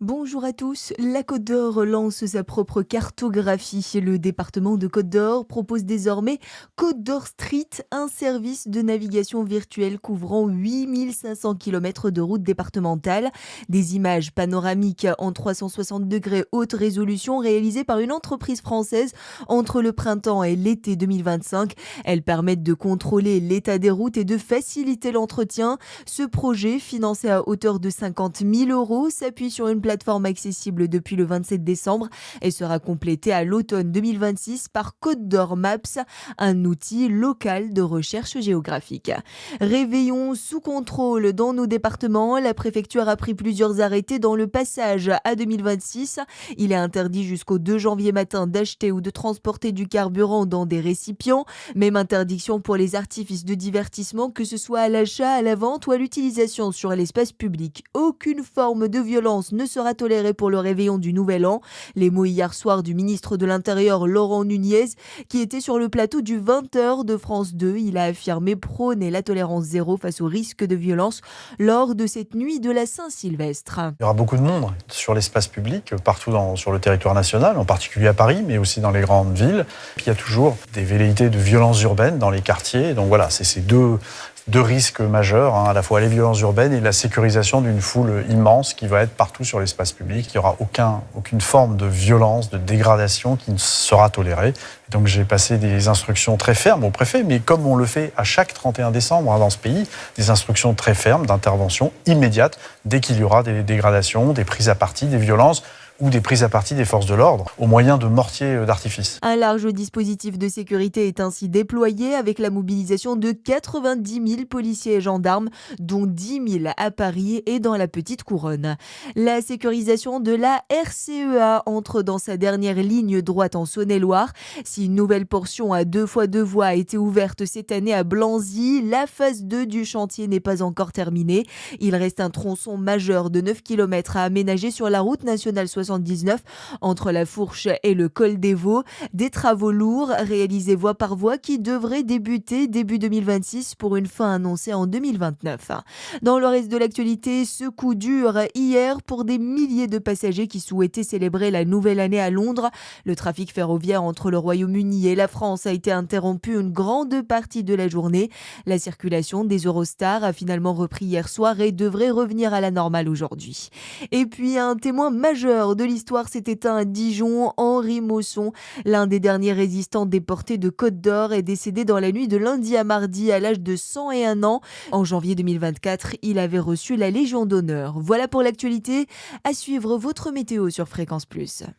Bonjour à tous. La Côte d'Or lance sa propre cartographie. Le département de Côte d'Or propose désormais Côte d'Or Street, un service de navigation virtuelle couvrant 8500 km de routes départementales. Des images panoramiques en 360 degrés haute résolution réalisées par une entreprise française entre le printemps et l'été 2025. Elles permettent de contrôler l'état des routes et de faciliter l'entretien. Ce projet, financé à hauteur de 50 000 euros, s'appuie sur une plateforme accessible depuis le 27 décembre et sera complétée à l'automne 2026 par Côte d'Or Maps, un outil local de recherche géographique. Réveillons sous contrôle dans nos départements. La préfecture a pris plusieurs arrêtés dans le passage à 2026. Il est interdit jusqu'au 2 janvier matin d'acheter ou de transporter du carburant dans des récipients. Même interdiction pour les artifices de divertissement, que ce soit à l'achat, à la vente ou à l'utilisation sur l'espace public. Aucune forme de violence ne sera tolérée pour le réveillon du Nouvel An. Les mots hier soir du ministre de l'Intérieur Laurent Nunez, qui était sur le plateau du 20h de France 2. Il a affirmé prôner la tolérance zéro face au risque de violence lors de cette nuit de la Saint-Sylvestre. Il y aura beaucoup de monde sur l'espace public, partout sur le territoire national, en particulier à Paris, mais aussi dans les grandes villes. Puis il y a toujours des velléités de violences urbaines dans les quartiers. Donc voilà, c'est ces deux risques majeurs, à la fois les violences urbaines et la sécurisation d'une foule immense qui va être partout sur l'espace public. Il n'y aura aucune forme de violence, de dégradation qui ne sera tolérée. Donc j'ai passé des instructions très fermes au préfet, mais comme on le fait à chaque 31 décembre dans ce pays, des instructions très fermes d'intervention immédiate dès qu'il y aura des dégradations, des prises à partie, des violences ou des prises à partie des forces de l'ordre au moyen de mortiers d'artifice. Un large dispositif de sécurité est ainsi déployé avec la mobilisation de 90 000 policiers et gendarmes, dont 10 000 à Paris et dans la Petite Couronne. La sécurisation de la RCEA entre dans sa dernière ligne droite en Saône-et-Loire. Si une nouvelle portion à 2x2 voies a été ouverte cette année à Blanzy, la phase 2 du chantier n'est pas encore terminée. Il reste un tronçon majeur de 9 km à aménager sur la route nationale 79 entre la Fourche et le col des Vaux. Des travaux lourds réalisés voie par voie qui devraient débuter début 2026 pour une fin annoncée en 2029. Dans le reste de l'actualité, ce coup dur hier pour des milliers de passagers qui souhaitaient célébrer la nouvelle année à Londres. Le trafic ferroviaire entre le Royaume-Uni et la France a été interrompu une grande partie de la journée. La circulation des Eurostars a finalement repris hier soir et devrait revenir à la normale aujourd'hui. Et puis un témoin majeur de l'histoire s'est éteint à Dijon. Henri Mausson, l'un des derniers résistants déportés de Côte d'Or, est décédé dans la nuit de lundi à mardi à l'âge de 101 ans. En janvier 2024, il avait reçu la Légion d'honneur. Voilà pour l'actualité. À suivre votre météo sur Fréquence Plus.